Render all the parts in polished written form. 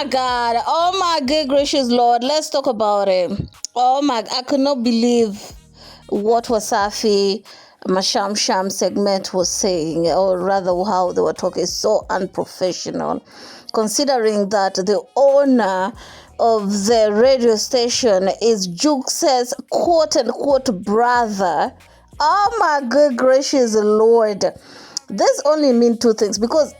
my God. Oh my good gracious Lord. Let's talk about it. Oh my, I could not believe what Wasafi Masham Sham segment was saying, or rather how they were talking. So unprofessional, considering that the owner of the radio station is Jukes' quote-unquote brother. Oh my good gracious Lord. This only means two things, because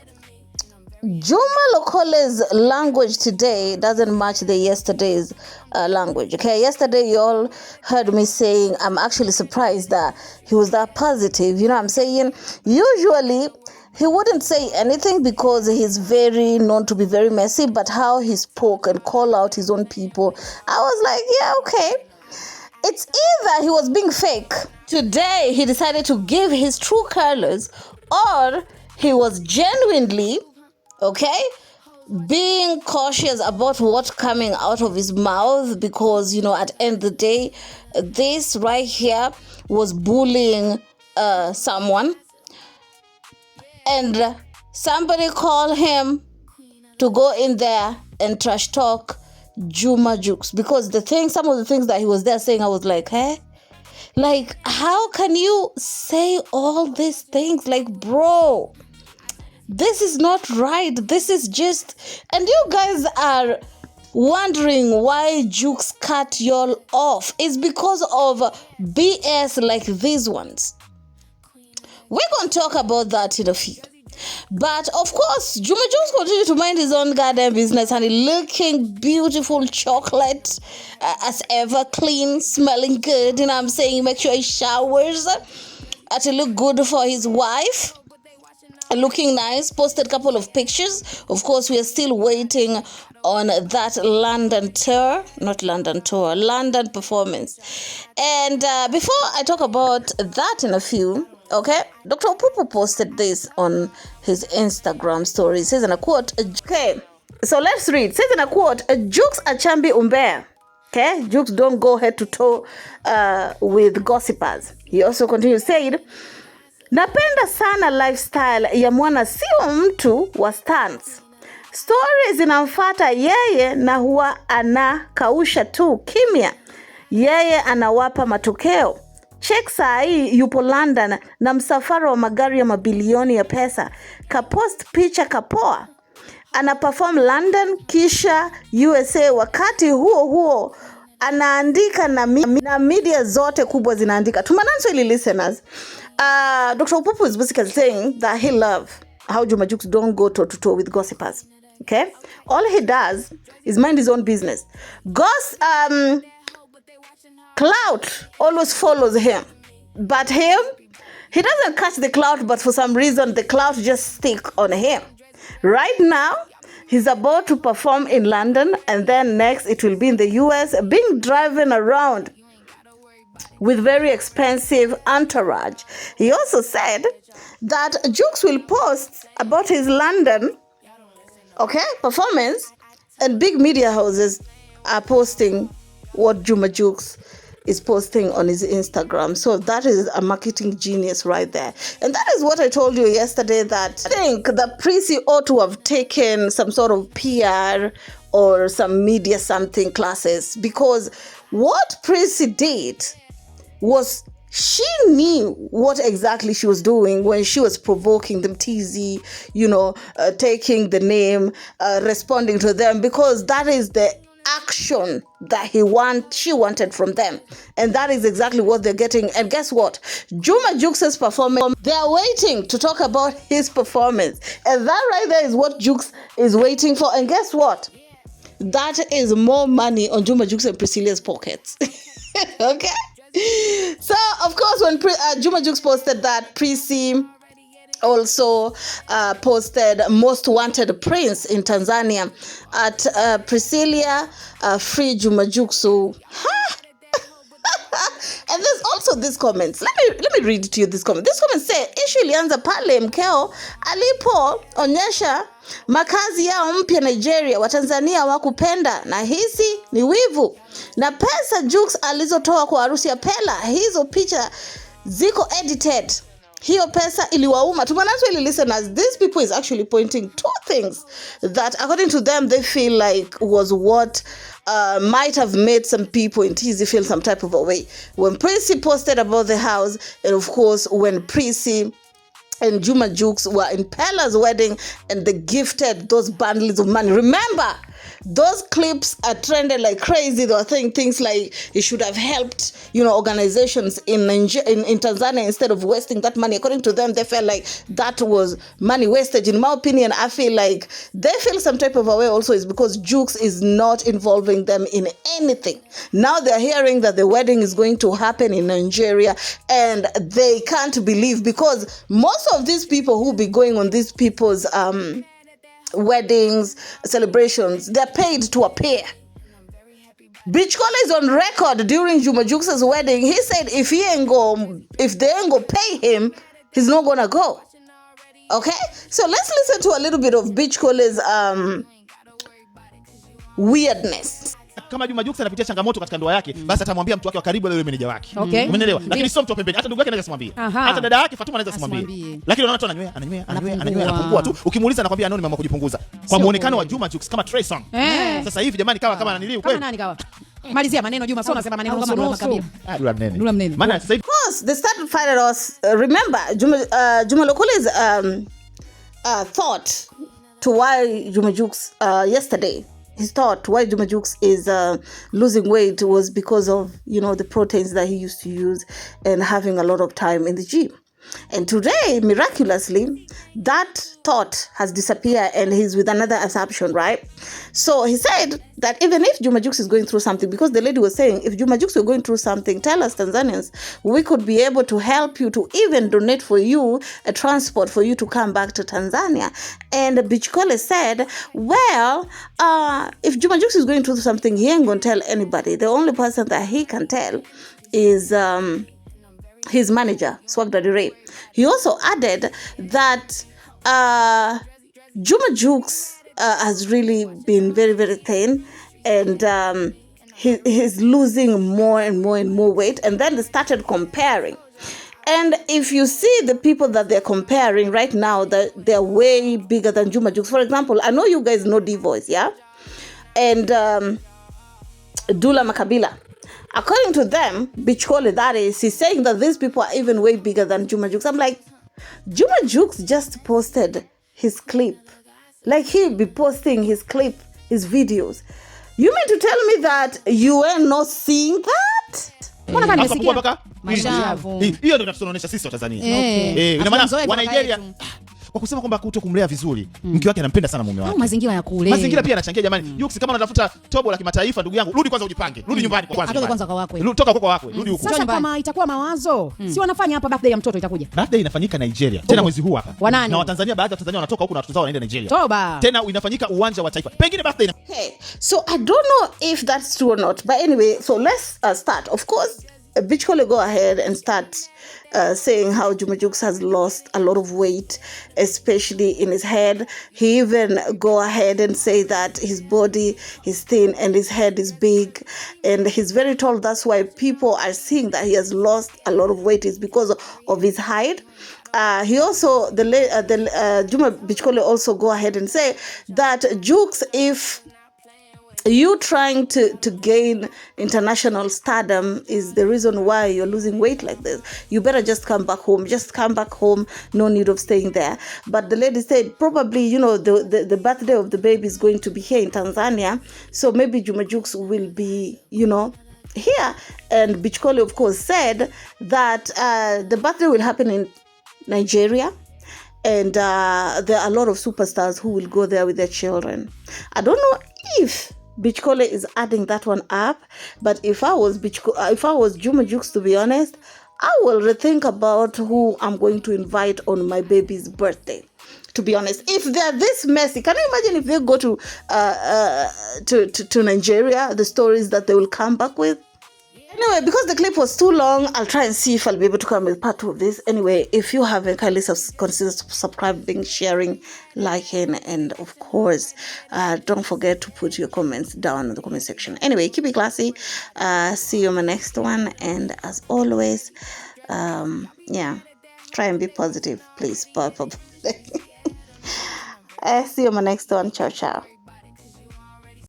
Juma Lokole's language today doesn't match the yesterday's language. Okay, yesterday you all heard me saying I'm actually surprised that he was that positive. You know what I'm saying? Usually he wouldn't say anything because he's very known to be very messy, but how he spoke and call out his own people, I was like, yeah, okay. It's either he was being fake. Today he decided to give his true colors, or he was genuinely, okay, being cautious about what's coming out of his mouth, because, you know, at the end of the day, this right here was bullying someone, and somebody called him to go in there and trash talk Juma Jukes, because some of the things that he was there saying, I was like, hey, like, how can you say all these things? Like, bro, this is not right. This is just, and you guys are wondering why Jukes cut y'all off. It's because of BS like these ones. We're going to talk about that in a few. But of course, Juma Jukes continued to mind his own goddamn business, and he looking beautiful chocolate as ever, clean, smelling good. You know what I'm saying? Make sure he showers to look good for his wife. Looking nice, posted a couple of pictures. Of course, we are still waiting on that London performance. And before I talk about that in a few, okay, Dr. Pupu posted this on his Instagram story. It says in a quote, okay, so let's read. It says in a quote, Jukes achambi umbea. Okay, Jukes don't go head to toe with gossipers. He also continues saying, napenda sana lifestyle ya mwana sio mtu wa stance. Stories zinamfuata yeye na huwa anakausha tu kimya. Yeye anawapa matokeo. Check saa hii yupo London na msafara wa magari ya mabilioni ya pesa. Kapost picha kapoa. Anaperform London kisha USA, wakati huo anaandika na media zote kubwa zinaandika. To my non-Swahili listeners, Dr. Upupu is basically saying that he loves how Juma Jukes don't go toe-to-toe with gossipers. Okay? All he does is mind his own business. Clout always follows him. But him, he doesn't catch the clout, but for some reason, the clout just stick on him. Right now, he's about to perform in London, and then next it will be in the US, being driven around with very expensive entourage. He also said that Jukes will post about his London, okay, performance, and big media houses are posting what Juma Jukes is posting on his Instagram. So that is a marketing genius right there. And that is what I told you yesterday, that I think the Prissy ought to have taken some sort of PR or some media something classes, because what Prissy did was she knew what exactly she was doing when she was provoking them, teasy, taking the name, responding to them, because that is the action that she wanted from them, and that is exactly what they're getting. And guess what? Juma Jukes' performance, they're waiting to talk about his performance, and that right there is what Jukes is waiting for. And guess what? That is more money on Juma Jukes and Priscilla's pockets. Okay, so of course when Juma Jukes posted that, Prissy also posted most wanted prince in Tanzania at Priscilla, free Juma Jukes. And there's also this comments. Let me read to you this comment. This comment says, issue ilianza pale mkeo alipo onyesha makazi yao mpya Nigeria, Watanzania wakupenda na hisi ni wivu na pesa Jukes alizotoa kwa harusi ya Pela. Hizo picha ziko edited. hiyo pesa iliwauma. To actually listeners, these people is actually pointing two things that according to them they feel like was what might have made some people in TZ feel some type of a way. When Prissy posted about the house, and of course when Prissy and Juma Jukes were in Pella's wedding and they gifted those bundles of money. Remember, those clips are trended like crazy. They were saying things like it should have helped, organizations in Tanzania instead of wasting that money. According to them, they felt like that was money wastage. In my opinion, I feel like they feel some type of a way also is because Jukes is not involving them in anything. Now they're hearing that the wedding is going to happen in Nigeria and they can't believe, because most of these people who be going on these people's weddings, celebrations, they're paid to appear. Beach Cola is on record during Juma Jukes' wedding. He said if they ain't go pay him, he's not gonna go. Okay? So let's listen to a little bit of Beach Cola's weirdness. Kama Juma Jukes anapitia changamoto katika ndoa yake, basi atamwambia mtu wake wa karibu yule meneja wake. Okay. Umeelewa? Lakini sio mtu wa pembeni. Hata ndugu yake anaweza kumwambia. Hata dada yake Fatuma anaweza kumwambia. Lakini unaona tu ananywea, anapungua tu. Ukimuuliza anakwambia anoni mama kujipunguza. Kwa muonekano wa Juma Jukes kama Trey Songz. Sasa hivi jamani kama ananiliu kweli. Kama nani kawa? Malizia maneno Juma, sio unasema maneno kama Dula Makabila. Dula mnene. Maana sasa hivi they started fighting us. Remember, Juma Lokole's thought to why Juma Jukes yesterday. His thought why Juma Jukes is losing weight was because of, the proteins that he used to use and having a lot of time in the gym. And today, miraculously, that thought has disappeared and he's with another assumption, right? So he said that even if Juma Jukes is going through something, because the lady was saying, if Juma Jukes were going through something, tell us Tanzanians, we could be able to help you, to even donate for you a transport for you to come back to Tanzania. And Beach Cola said, well, if Juma Jukes is going through something, he ain't going to tell anybody. The only person that he can tell is his manager, Swag Daddy Ray. He also added that Juma Jukes has really been very, very thin, and he's losing more and more weight. And then they started comparing. And if you see the people that they're comparing right now, they're way bigger than Juma Jukes. For example, I know you guys know D-Voice, yeah? And Dula Makabila. According to them, Beach Cola, that is, he's saying that these people are even way bigger than Juma Jukes. I'm like, Juma Jukes just posted his clip. Like, he'll be posting his clip, his videos. You mean to tell me that you are not seeing that? Hiyo ndio tunatuonesha sisi wa Tanzania. Ina maana wa Nigeria kwa kusema kwamba kuto kumlea vizuri, mke wake anampenda sana mume wake. Mazingira ya kule. Mazingira pia yanachangia jamani. Jukes, kama unatafuta tobo la kimataifa ndugu yangu, rudi kwanza ujipange. Rudi nyumbani kwa kwanza. Atoka kwanza kwa wakwe. Toka kwa wakwe, rudi huko. Sasa kama itakuwa mawazo, si wanafanya hapa birthday ya mtoto itakuja. Birthday inafanyika Nigeria. Tena mwezi huu hapa. Na Watanzania, baadhi ya Watanzania wanatoka huko na watoto zao wanaenda Nigeria. Toba. Tena inafanyika uwanja wa Taifa. Pengine birthday. Okay. So I don't know if that's true or not. But anyway, so let's start. Of course, Beach Cola go ahead and start saying how Juma Jukes has lost a lot of weight, especially in his head. He even go ahead and say that his body is thin and his head is big and he's very tall. That's why people are seeing that he has lost a lot of weight. It's because of his height. He also, Juma Beach Cola also go ahead and say that Jukes, if you trying to gain international stardom is the reason why you're losing weight like this, you better just come back home. Just come back home. No need of staying there. But the lady said probably, the birthday of the baby is going to be here in Tanzania. So maybe Juma Jukes will be, here. And Beach Cola, of course, said that the birthday will happen in Nigeria. And there are a lot of superstars who will go there with their children. I don't know if Beach Cola is adding that one up, but if I was Juma Jukes, to be honest, I will rethink about who I'm going to invite on my baby's birthday. To be honest, if they're this messy, can you imagine if they go to Nigeria, the stories that they will come back with? Anyway, because the clip was too long, I'll try and see if I'll be able to come with part 2 of this. Anyway, if you haven't, kindly consider subscribing, sharing, liking, and of course, don't forget to put your comments down in the comment section. Anyway, keep it classy. See you on my next one. And as always, Try and be positive, please. Bye. See you on my next one. Ciao, ciao.